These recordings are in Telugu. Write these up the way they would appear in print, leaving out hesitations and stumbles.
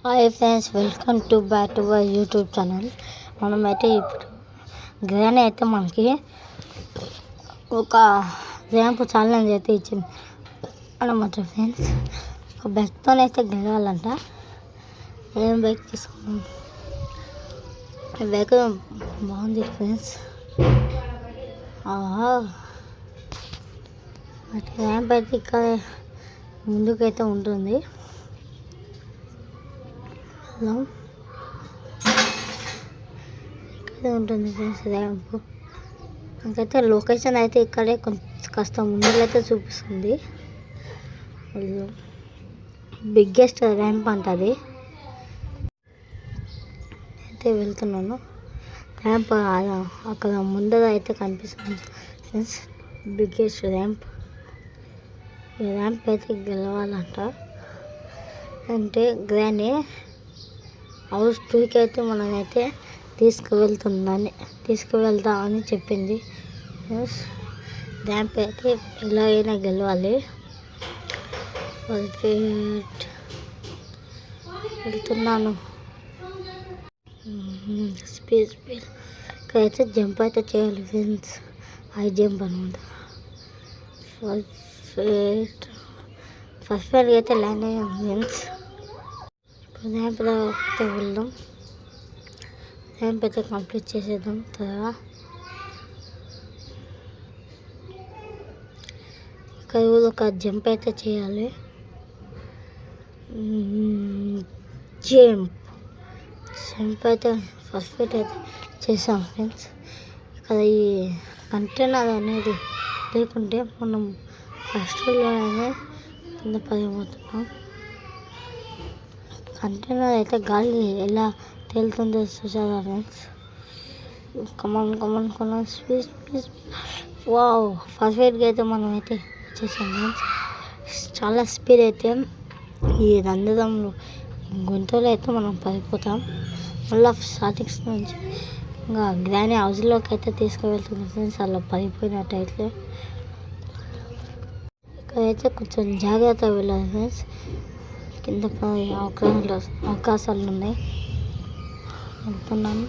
Hi friends, welcome to back to our YouTube channel. మనమైతే ఇప్పుడు గ్రానీ అయితే మనకి ఒక ర్యాంప్ ఛాలెంజ్ అయితే ఇచ్చింది అన్నమాట ఫ్రెండ్స్. ఒక బైక్తోనైతే గెలవాలంట. ఏం బైక్ తీసుకున్నాం? ఈ బైక్ బాగుంది ఫ్రెండ్స్. ర్యాంప్ అయితే ఇక్కడ ముందుకైతే ఉంటుంది. ఇక్కడే ఉంటుంది ఫ్రెండ్స్ ర్యాంప్. నాకైతే లొకేషన్ అయితే ఇక్కడే కాస్త ముందులో అయితే చూపిస్తుంది. బిగ్గెస్ట్ ర్యాంప్ అంటది. అయితే వెళ్తున్నాను. ర్యాంప్ అక్కడ ముందర అయితే కనిపిస్తుంది ఫ్రెండ్స్, బిగ్గెస్ట్ ర్యాంప్. ఈ ర్యాంప్ అయితే గెలవాలంట. అంటే గ్రానీ హౌస్ 2కి అయితే మనమైతే తీసుకువెళ్తా అని చెప్పింది. ర్యాంప్ అయితే ఎలా అయినా గెలవాలి. వెళ్తున్నాను. స్పీడ్ ఇక్కడైతే జంప్ అయితే చేయాలి ఫ్రెండ్స్. హై జంప్ అనమాట. ఫస్ట్ అయితే ల్యాండ్ అయ్యాం ఫ్రెండ్స్. ర్యాంప్ అయితే వెళ్దాం. ర్యాంప్ అయితే కంప్లీట్ చేసేద్దాం త్వరగా. ఇక్కడ ఒక జంప్ అయితే చేయాలి. జంప్ అయితే ఫస్ట్ అయితే చేసాం ఫ్రెండ్స్. ఇక్కడ ఈ కంటైనర్ అనేది లేకుంటే మనం ఫస్ట్లోనే కింద పడిపోతున్నాం. కంటైనర్ అయితే గాలి ఎలా తేలుతుందో చూసారా friends. Come on speed. Wow, first అయితే మనం అయితే వచ్చేసాం ఫ్రెండ్స్. చాలా స్పీడ్ అయితే ఈ రంధ్రంలో గుంటలో అయితే మనం పడిపోతాం. మళ్ళీ స్టార్టింగ్స్ నుంచి ఇంకా గ్రానీ హౌస్లోకి అయితే తీసుకువెళ్తుంది ఫ్రెండ్స్. అలా పడిపోయినట్టయితే ఇక్కడైతే కొంచెం జాగ్రత్త వెళ్ళాలి ఫ్రెండ్స్. కింద అవకాశాలు ఉన్నాయి. వెళ్తున్నాను.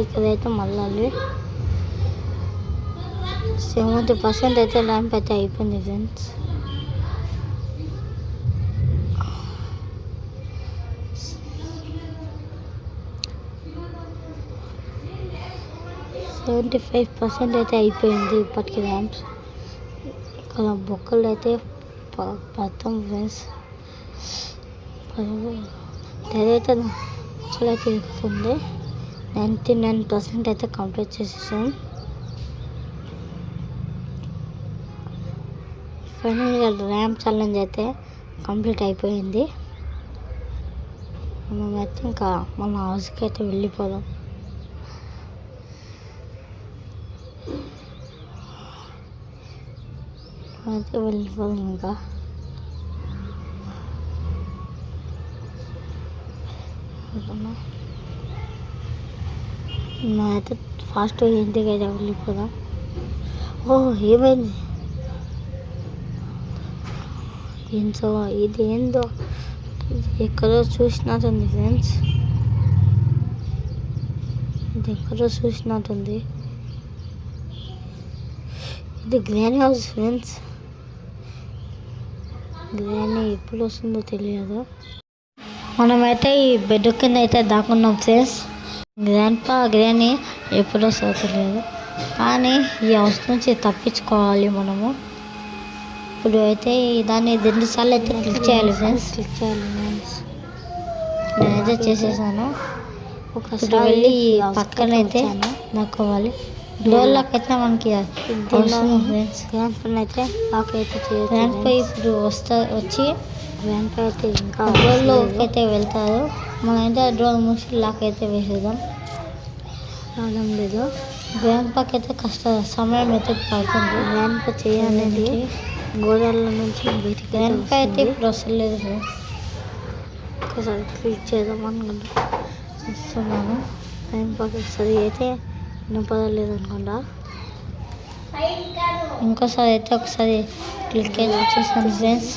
ఇక్కడైతే మళ్ళీ 70% అయితే ల్యాంప్ అయితే అయిపోయింది ఫ్రెండ్స్. అయితే అయిపోయింది ఇప్పటికి ల్యాంప్స్. ఇక్కడ బొక్కలు అయితే పడతాం ఫ్రెండ్స్. ఏదైతే చాలా తిరుగుతుంది. 99% అయితే కంప్లీట్ చేసేసాం. ఫైనల్గా ర్యాంప్ ఛాలెంజ్ అయితే కంప్లీట్ అయిపోయింది. మనమైతే ఇంకా మన హౌస్కి అయితే వెళ్ళిపోదాం. అయితే వెళ్ళిపోదాం. ఇంకా అయితే ఫాస్ట్ ఇంటికి అయితే వెళ్ళిపోదాం. ఏమైంది? ఇది ఏందో ఎక్కడో చూసినట్టుంది ఫ్రెండ్స్. ఇది గ్రానీ హౌస్ ఫ్రెండ్స్. గ్రానీ ఎప్పుడు వస్తుందో తెలియదు. మనమైతే ఈ బెడ్ కింద అయితే దాక్కున్నాం ఫ్రెండ్స్. గ్రానీ ఎప్పుడు వస్తుందో తెలియదు. కానీ ఈ హౌస్ నుంచి తప్పించుకోవాలి మనము. ఇప్పుడు అయితే దాన్ని 2 సార్లు అయితే క్లిక్ చేయాలి ఫ్రెండ్స్. నేనైతే చేసేసాను. ఒకసారి వెళ్ళి పక్కన అయితే దాక్కోవాలి. డోర్లోకి అయితే మనకి ర్యాంప్ అయితే లాక్ అయితే ర్యాంప్ ఇప్పుడు వచ్చి ర్యాంప్ అయితే ఇంకా డోర్లోకి అయితే వెళ్తారు. మనమైతే డోర్ మూసి లాక్ అయితే వేసేద్దాం. రావడం లేదు. ర్యాంప్ అయితే సమయం అయితే పడుతుంది. ర్యాంప్ చేయాలనేది గోడల నుంచి బయటికి. ర్యాంప్ అయితే ఇప్పుడు వస్తలేదు ఫ్రెండ్స్. ఒకసారి క్లిక్ చేద్దాం అనుకుంటున్నాను. ర్యాంప్ ఒకసారి అయితే వినపడలేదు అనుకుంటా. ఇంకోసారి అయితే ఒకసారి క్లిక్ అయితే వచ్చేసాను ఫ్రెండ్స్.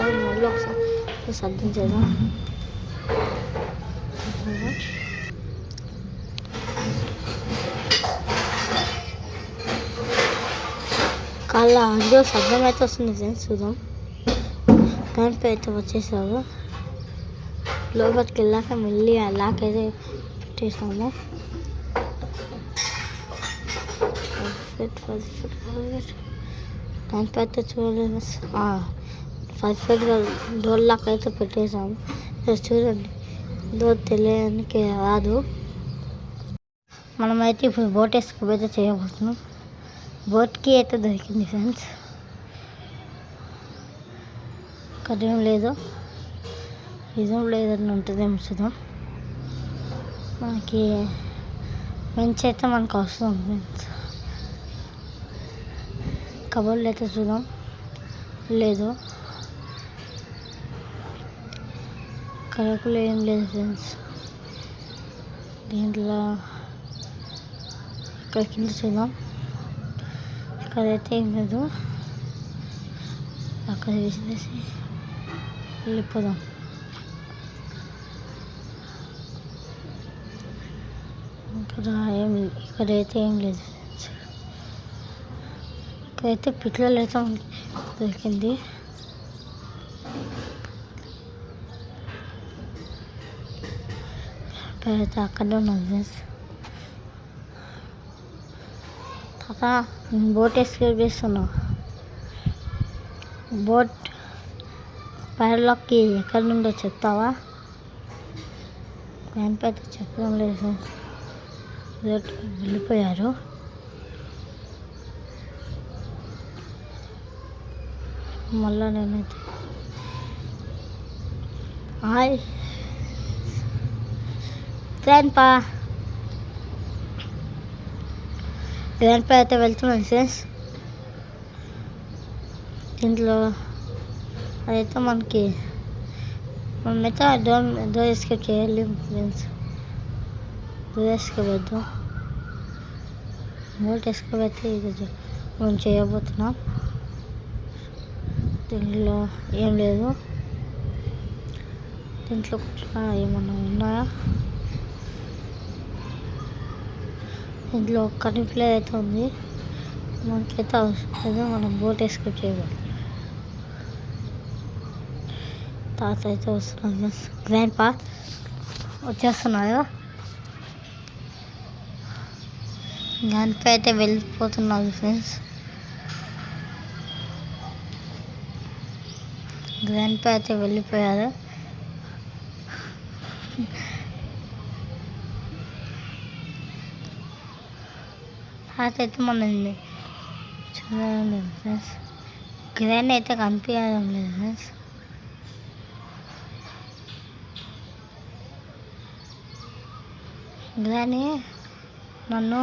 ఒకసారి మళ్ళీ ఒకసారి సర్దం చేద్దాం. కాళ్ళ అందులో శబ్దం అయితే వస్తుంది ఫ్రెండ్స్. చూద్దాం. దానిపై అయితే వచ్చేసారు. లోపలికి వెళ్ళాక మళ్ళీ లాక్ అయితే పెట్టేసాము. దానిపై అయితే చూడలేదు, పర్ఫెక్ట్గా డోర్ లాక్ అయితే పెట్టేసాము. చూడండి, డోర్ తెలియడానికి రాదు. మనమైతే ఇప్పుడు బోట్ ఎస్కేప్ అయితే చేయబోతున్నాం. బోట్కి అయితే దొరికింది ఫ్రెండ్స్. ఇక్కడ ఏం లేదు, ఇదేం లేదని ఉంటుందేమో చూద్దాం. మనకి మంచి అయితే మనకు అవసరం ఫ్రెండ్స్. కబోర్డ్లు అయితే చూద్దాం, లేదు. కలర్లో ఏం లేదు ఫ్రెండ్స్. దీంట్లో ఇక్కడ కింద చూద్దాం, ఇక్కడైతే ఏం లేదు. అక్కడ వేసేసి వెళ్ళిపోదాం. ఇక్కడైతే ఏం లేదు ఫ్రెండ్స్. ఇక్కడైతే పిట్లలో అయితే దొరికింది. అయితే అక్కడే ఉన్నది ఫ్రెండ్స్. తాత, నేను బోట్ ఎస్కేప్ చేస్తున్నా. బోట్ పైర్లోకి ఎక్కడి నుండో చెప్తావా? దానిపై అయితే చెప్పడం లేదు ఫ్రెండ్స్. వెళ్ళిపోయారు. మళ్ళా నేనైతే హాయ్ గ్రాండ్పా అయితే వెళ్తున్నాను ఫ్రెండ్స్. దీంట్లో అదైతే మనమైతే డోర్ ఎస్కేప్ చేయాలి ఫ్రెండ్స్. డోర్ ఎస్కేప్ వద్దు, బోట్ ఎస్కేప్ అయితే ఇది మనం చేయబోతున్నాం. దీంట్లో ఏం లేదు. దీంట్లో ఏమన్నా ఉన్నాయా? ఇంట్లో కరెంట్ ప్లేయర్ అయితే ఉంది. మనకైతే అవసరం లేదు, మనం బోట్ ఎస్కేప్ చేయబోదు. తాత అయితే వస్తున్నాడు. గ్రాండ్పా వచ్చేస్తున్నారు. గ్రాండ్పా అయితే వెళ్ళిపోతున్నారు ఫ్రెండ్స్. గ్రాండ్పా అయితే వెళ్ళిపోయారు. తాత అయితే మనల్ని చూడడం లేదు ఫ్రెండ్స్. గ్రాండ్ అయితే కనిపించడం లేదు ఫ్రెండ్స్. గ్రాని నన్ను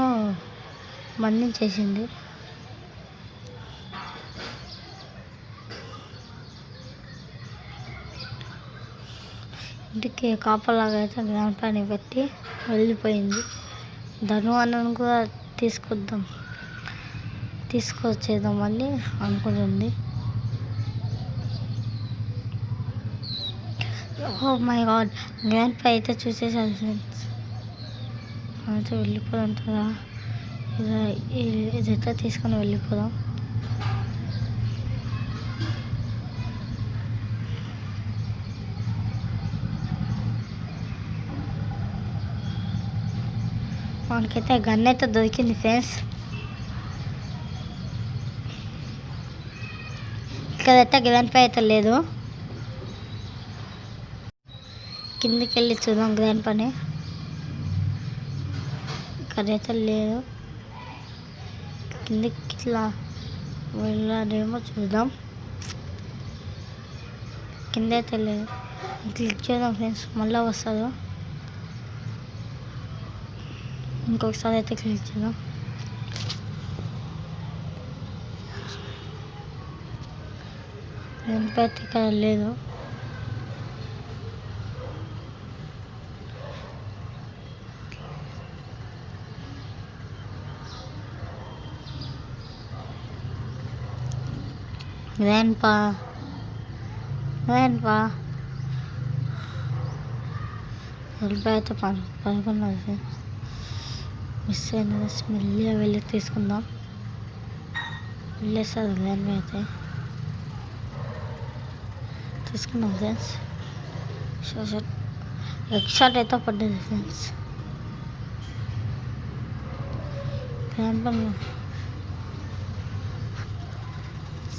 బంధించేసింది. ఇంటికి కాపలాగా అయితే గ్రాండ్ పని పెట్టి వెళ్ళిపోయింది. ధను అన్నను కూడా తీసుకొచ్చేద్దామని అనుకుంటుంది. ఓ మై గాడ్, గ్రాండ్ పై అయితే చూసేసాను ఫ్రెండ్స్. అయితే వెళ్ళిపోదాం కదా, ఇదైతే తీసుకొని వెళ్ళిపోదాం. మనకైతే గన్ అయితే దొరికింది ఫ్రెండ్స్. ఇక్కడైతే గ్రాండ్ పై అయితే లేదు. కిందకి వెళ్ళి చూద్దాం గ్రాండ్ పని. ఇక్కడైతే లేదు. కిందకి ఇట్లా వెళ్ళాడేమో చూద్దాం. కింద అయితే లేదు. క్లిక్ చేద్దాం ఫ్రెండ్స్, మళ్ళీ వస్తుందో. ఇంకొకసారి అయితే క్లిక్ చేద్దాం. అయితే ఇక్కడ లేదు. గ్రాండ్పా ఏంటా వెళ్ళిపోయితే పనుకున్నది ఫ్రెండ్స్. మిస్ అయింది. మెల్లిగా వెళ్ళి తీసుకుందాం. వెళ్ళేస్తుంది దాని అయితే తీసుకున్నాం ఫ్రెండ్స్. షార్ట్ ఎగ్ షాట్ అయితే పడ్డది ఫ్రెండ్స్.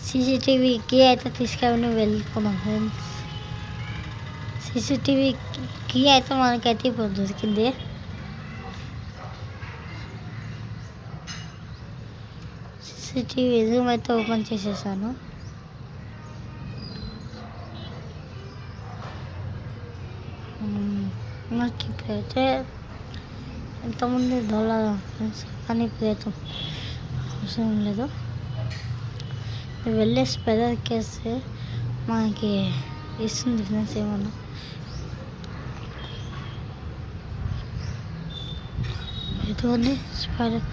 సీసీటీవీకి అయితే తీసుకెళ్ళి వెళ్ళిపోదాం ఫ్రెండ్స్. సీసీటీవీకి అయితే మనకైతే ఇప్పుడు దొరికింది. సీసీటీవీ రూమ్ అయితే ఓపెన్ చేసేసాను. మనకి ఇప్పుడైతే ఎంతమంది దొరకదు ఫ్రెండ్స్, కానీ ఇప్పుడైతే అవసరం లేదు. వెళ్ళే స్పెదర్ కేస్తే మనకి ఇస్తుంది ఫ్రెండ్స్. ఏమన్నా ఇటువంటి స్పైడర్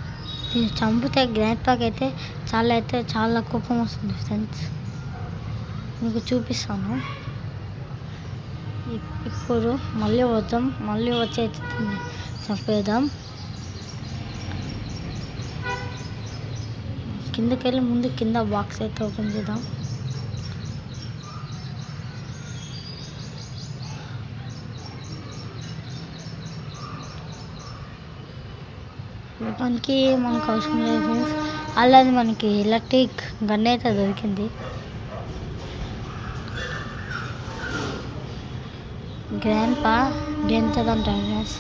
చంపితే గ్రాండ్ పాక్ అయితే చాలా కోపం వస్తుంది ఫ్రెండ్స్. మీకు చూపిస్తాను. ఇప్పుడు మళ్ళీ వద్దాం. మళ్ళీ వచ్చి అయితే చంపేద్దాం. కిందకి వెళ్ళి ముందు కింద బాక్స్ అయితే ఓపెన్ చేద్దాం. మనకి అవసరం లేదు ఫ్రెండ్స్. అలాగే మనకి ఎలక్ట్రిక్ గన్ అయితే దొరికింది. గ్రాండ్ పా డేంజర్ అంటారు ఫ్రెండ్స్.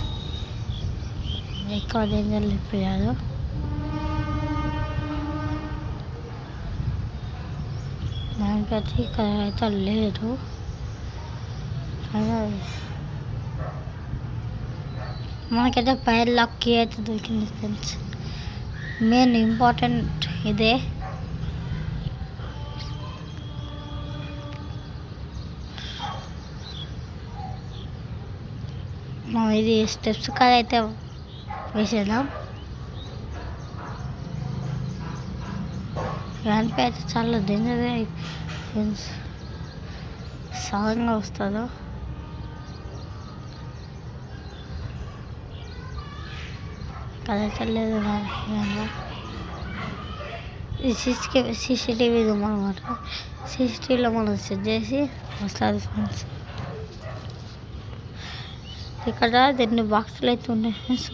ఎక్కువ డేంజర్ అయిపోయారు. దానికైతే ఇక్కడ అయితే లేదు. మనకైతే ఫైర్ లాక్ కీ అయితే దొరికింది ఫ్రెండ్స్. మెయిన్ ఇంపార్టెంట్ ఇదే. ఇది స్టెప్స్ కాదు అయితే వేసేద్దాం. గ్రాండ్ పే అయితే చాలా డేంజర్ ఫ్రెండ్స్. సడన్గా వస్తుందో కదైతే లేదు. ఇది సీసీటీవీ రూమ్ అనమాట. సీసీటీవీలో మనం సెట్ చేసి వస్తుంది ఫ్రెండ్స్. ఇక్కడ 2 బాక్సులు అయితే ఉన్నాయి ఫ్రెండ్స్.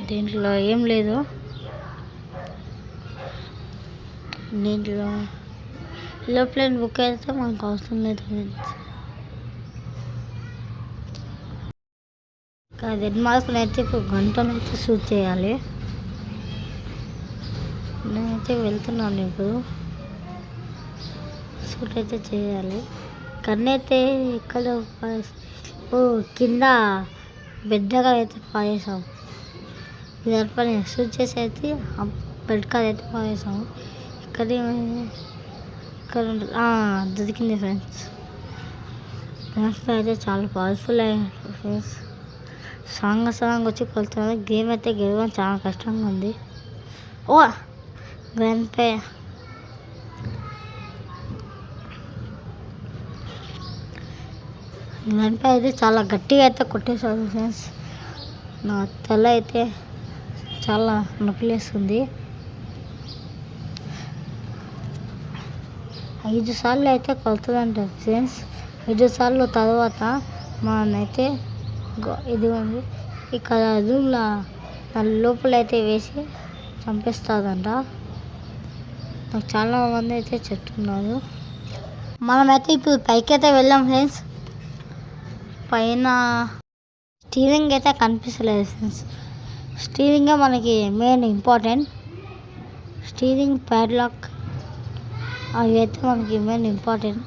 దీంట్లో ఏం లేదు. దీంట్లో ఏరోప్లేన్ బుక్ అయితే మనకు అవసరం లేదు ఫ్రెండ్స్. రెడ్ మార్కులు అయితే ఇప్పుడు గంటనైతే షూట్ చేయాలి. నేనైతే వెళ్తున్నాను. ఇప్పుడు షూట్ అయితే చేయాలి. కన్ను అయితే ఇక్కడ కింద బెడ్గా అయితే పారేసాం. దానిపైన షూట్ చేసి అయితే బెడ్ కాడ అయితే పారేసాము. ఇక్కడ దొరికింది ఫ్రెండ్స్. దాంట్లో అయితే చాలా పవర్ఫుల్ అయ్యింది ఫ్రెండ్స్. సాంగ్ వచ్చి కొలుతున్నారు. గేమ్ అయితే గెలవడం చాలా కష్టంగా ఉంది. ఓ గ్రాండ్ పే అయితే చాలా గట్టిగా అయితే కొట్టేసారు ఫ్రెండ్స్. నా తల అయితే చాలా నొప్పిలేస్తుంది. 5 సార్లు అయితే కొలుతుందంట ఫ్రెండ్స్. 5 సార్లు తర్వాత మనైతే ఇది ఉంది ఇక్కడ రూమ్లో లోపల అయితే వేసి చంపేస్తుందంట. నాకు చాలా మంది అయితే చెప్తున్నారు. మనమైతే ఇప్పుడు పైకి అయితే వెళ్ళాం ఫ్రెండ్స్. పైన స్టీరింగ్ అయితే కనిపిస్తలేదు ఫ్రెండ్స్. స్టీరింగే మనకి మెయిన్ ఇంపార్టెంట్. స్టీరింగ్ ప్యాడ్లాక్ అవి అయితే మనకి మెయిన్ ఇంపార్టెంట్.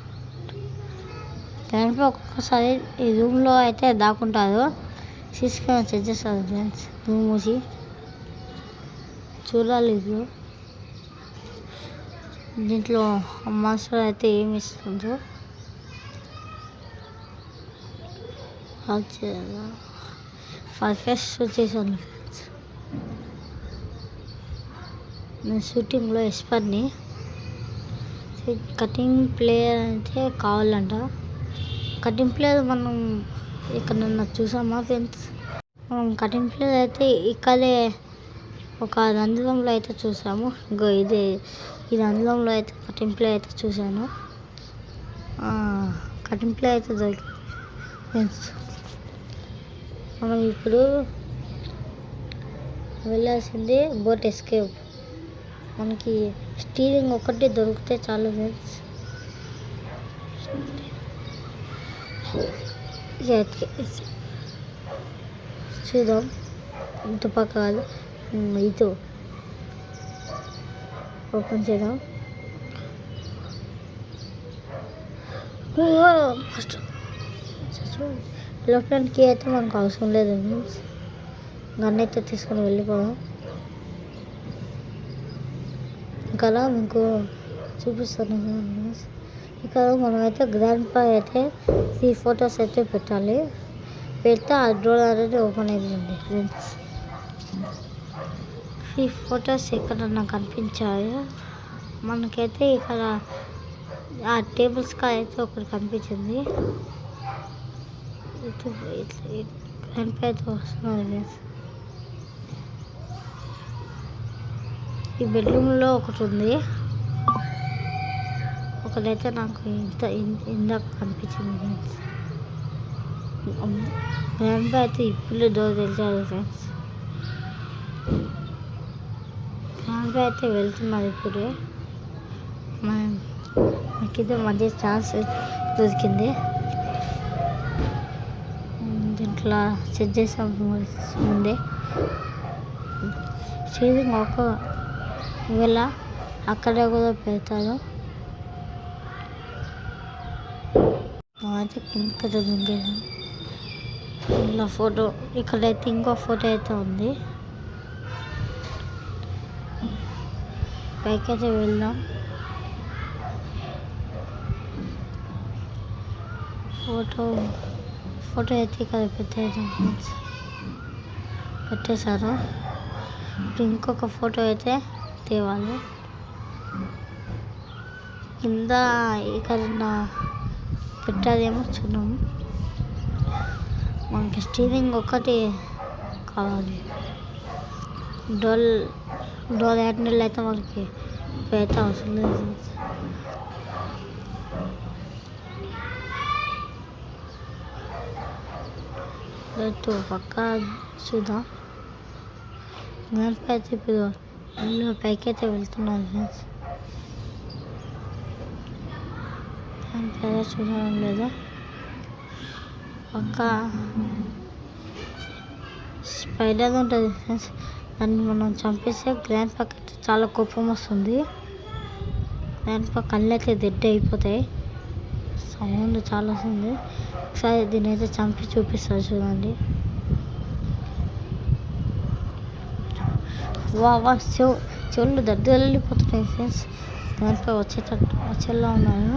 దాంట్లో ఒక్కొక్కసారి ఈ రూమ్లో అయితే దాక్కుంటారు. సీసీ కెమెరా చెక్ చేస్తారు ఫ్రెండ్స్. రూమ్ మూసి చూడాలి. ఇప్పుడు దీంట్లో మాస్టర్ అయితే ఏమి ఇస్తుందో ఫస్ట్ షూట్ చేశాను ఫ్రెండ్స్. నేను షూటింగ్లో ఎక్స్పర్ట్ని. కటింగ్ ప్లేయర్ అయితే కావాలంట. కటింగ్ ప్లేస్ మనం ఎక్కడన్నా చూసామా ఫ్రెండ్స్? మనం కటింగ్ ప్లేస్ అయితే ఇక్కడే ఒక రంధ్రంలో అయితే చూసాము. ఇంకో ఇదే ఈ రంధ్రంలో అయితే కటింగ్ ప్లే అయితే చూశాను. కటింగ్ ప్లే అయితే దొరికింది ఫ్రెండ్స్. మనం ఇప్పుడు వెళ్ళాల్సింది బోట్ ఎస్కేప్. మనకి స్టీరింగ్ ఒకటి దొరికితే చాలు ఫ్రెండ్స్. చూద్దాం ఇంత పక్క కాదు, ఇది ఓపెన్ చేద్దాం. ఫస్ట్ లోపలికి అయితే మనకు అవసరం లేదు మీన్స్ గన్ అయితే తీసుకొని వెళ్ళిపోదాం. ఇక్కడ మీకు చూపిస్తాను మీన్స్. ఇక్కడ మనమైతే గ్రాండ్ పా అయితే 3 ఫొటోస్ అయితే పెట్టాలి. పెడితే ఆ డోర్ అనేది ఓపెన్ అవుతుంది ఫ్రెండ్స్. 3 ఫొటోస్ ఎక్కడన్నా కనిపించాయి మనకైతే. ఇక్కడ ఆ టేబుల్స్ కా అయితే ఒకటి కనిపించింది. గ్రాండ్ పా అయితే వస్తున్నది ఫ్రెండ్స్. ఈ బెడ్రూమ్లో ఒకటి ఉంది, ఒకటైతే నాకు ఇందాక కనిపించింది ఫ్రెండ్స్. గ్రాండ్ పా అయితే ఇప్పుడు డోర్ తెలిసారు ఫ్రెండ్స్. గ్రాండ్ పా అయితే వెళ్తున్నది ఇప్పుడే. నాకైతే మంచి ఛాన్స్ దొరికింది. దీంట్లో సెట్ చేసాం ముందే. స్టీరింగ్ ఒకవేళ అక్కడే కూడా పెడతారు. అయితే కింద దింగేసాం. ఇలా ఫోటో ఇక్కడైతే ఇంకో ఫోటో అయితే ఉంది. పైకి అయితే వెళ్దాం. ఫోటో అయితే ఇక్కడ పెట్టేశారు. ఇప్పుడు ఇంకొక ఫోటో అయితే తేవాలి. కింద ఇక్కడ పెట్టాదేమో చూద్దాము. మనకి స్టీరింగ్ ఒకటి కావాలి. డోర్ హ్యాండిల్ అయితే మనకి అయితే అవసరం లేదు. పక్క చూద్దాం. అయితే ఇప్పుడు పైకి అయితే వెళ్తున్నాను ఫ్రెండ్స్. చూడడం లేదు. పక్క స్పైడర్ ఉంటుంది ఫ్రెండ్స్. దాన్ని మనం చంపేస్తే గ్రాండ్ పా అయితే చాలా కోపం వస్తుంది. గ్రాండ్ పా కళ్ళు అయితే దెడ్డ అయిపోతాయి. సౌండ్ చాలా వస్తుంది. ఒకసారి దీన్ని అయితే చంపి చూపిస్తారు చూడండి. వా చెవులు దద్దు వెళ్ళిపోతున్నాయి ఫ్రెండ్స్. గ్రాండ్ పా వచ్చేలా ఉన్నాను.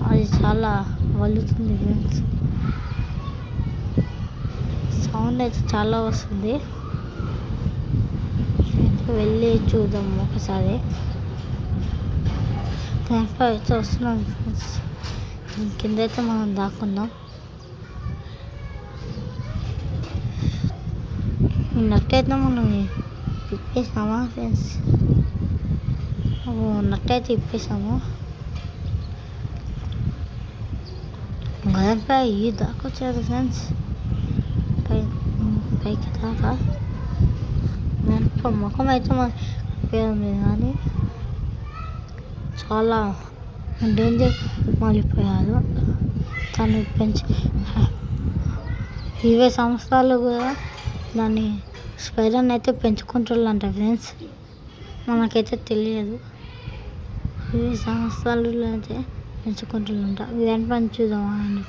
అది చాలా వలుతుంది ఫ్రెండ్స్. సౌండ్ అయితే చాలా వస్తుంది. వెళ్ళి చూద్దాం ఒకసారి. గ్రాండ్ పా అయితే వస్తున్నాం ఫ్రెండ్స్. కింద అయితే మనం దాక్కుందాం. నట్టు అయితే మనం ఇప్పేసామా ఫ్రెండ్స్? నట్టు అయితే ఇప్పేసాము. గ్రాండ్ పా ఈ దాకా వచ్చారు ఫ్రెండ్స్. పైకి దాకా గ్రాండ్ పా ముఖం అయితే మనకి కానీ చాలా డేంజర్ మారిపోయారు. తను 20 సంవత్సరాలు కూడా దాన్ని స్పైడర్ని అయితే పెంచుకుంటారంట ఫ్రెండ్స్. మనకైతే తెలియదు. 20 సంవత్సరాలు అయితే పెంచుకుంటారంట. గ్రాండ్ పా చూద్దామా అని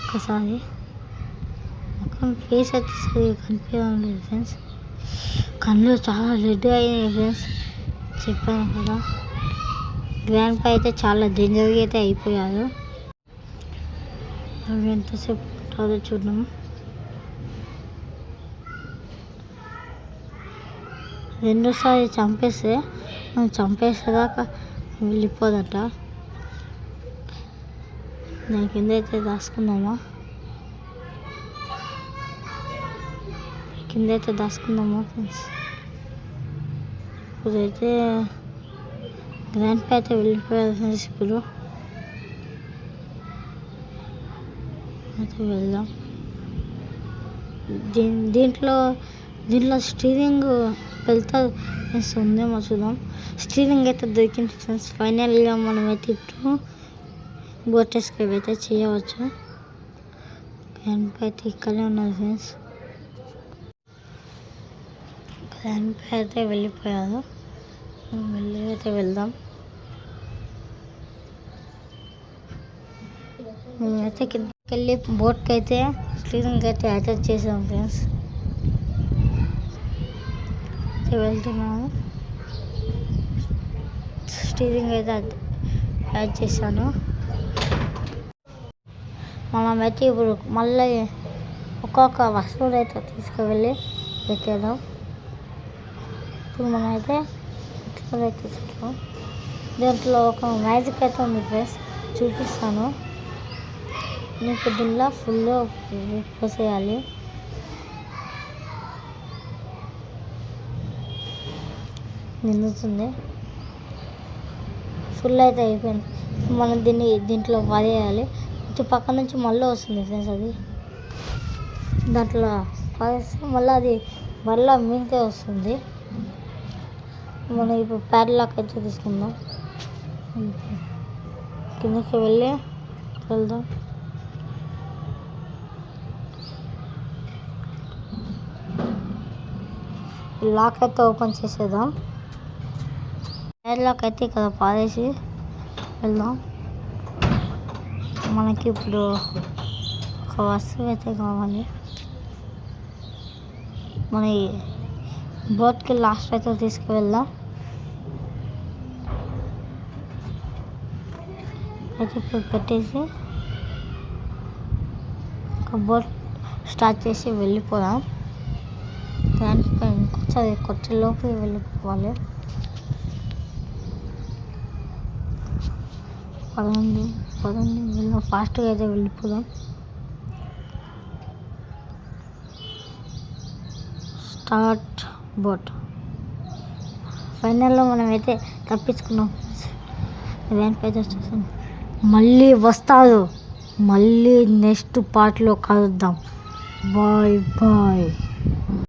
ఒకసారి. మొత్తం ఫేస్ అయితే సరిగా కనిపించడం లేదు ఫ్రెండ్స్. కళ్ళు చాలా రెడ్ అయ్యాయి ఫ్రెండ్స్. చెప్పాను కదా, గ్రాండ్ పా అయితే చాలా డేంజర్గా అయితే అయిపోయారు. అవి ఎంతసేపు ఉంటుందో చూద్దాం. రెండోసారి చంపేస్తే మనం చంపేసేదాకా వెళ్ళిపోదట. దాని కింద అయితే దాచుకుందామా ఫ్రెండ్స్. ఇప్పుడైతే గ్రాండ్ పా అయితే వెళ్ళిపోయారు ఫ్రెండ్స్. ఇప్పుడు అయితే వెళ్దాం. దీంట్లో స్టీరింగ్ వెళ్తుంది ఫ్రెండ్స్, ఉందేమో చూద్దాం. స్టీరింగ్ అయితే దొరికింది ఫ్రెండ్స్. ఫైనల్గా మనమైతే ఇప్పుడు బోట్ ఎస్కేప్ అయితే చేయవచ్చు. గ్రాండ్ పా అయితే ఇక్కడే ఉన్నది ఫ్రెండ్స్. గ్రాండ్ పా అయితే వెళ్ళిపోయారు. మెల్లిగా అయితే వెళ్దాం. మేమైతే కిందకి వెళ్ళి బోట్కి అయితే స్టీరింగ్ అయితే అటాచ్ చేసాం ఫ్రెండ్స్. వెళ్తున్నాను. స్టీరింగ్ అయితే యాడ్ చేశాను. మనమైతే ఇప్పుడు మళ్ళీ ఒక్కొక్క వస్తువులు అయితే తీసుకువెళ్ళి పెట్టేద్దాం. ఇప్పుడు మనమైతే చూద్దాం. దీంట్లో ఒక మ్యాజిక్ అయితే ఉంది ఫ్రెండ్స్, చూపిస్తాను. నీకు దీనిలో ఫుల్ పోసేయాలి. నిండుతుంది. ఫుల్ అయితే అయిపోయింది. మనం దీంట్లో పడేయాలి. ఇటు పక్క నుంచి మళ్ళీ వస్తుంది ఫ్రెండ్స్. అది దాంట్లో పడేస్తే మళ్ళీ అది మళ్ళీ మీకే వస్తుంది. మనం ఇప్పుడు ప్యాడ్లాక్ అయితే తీసుకుందాం. కిందకి వెళ్దాం. లాక్ అయితే ఓపెన్ చేసేద్దాం. ప్యాడ్లాక్ అయితే ఇక్కడ పారేసి వెళ్దాం. మనకి ఇప్పుడు ఒక వస్తువు అయితే కావాలి. మన బోట్కి లాస్ట్ అయితే తీసుకువెళ్దాం. అయితే ఇప్పుడు పెట్టేసి ఒక బోట్ స్టార్ట్ చేసి వెళ్ళిపోదాం. దానిపై ఇంకొంచెం కొట్టలోకి వెళ్ళిపోవాలి. పదండి వెళ్దాం. ఫాస్ట్గా అయితే వెళ్ళిపోదాం. Start boat. ఫైనల్లో మనమైతే తప్పించుకున్నాం. దానిపై చూసాను. మళ్ళీ వస్తారు. మళ్ళీ నెక్స్ట్ పార్ట్లో కలుద్దాం. బాయ్.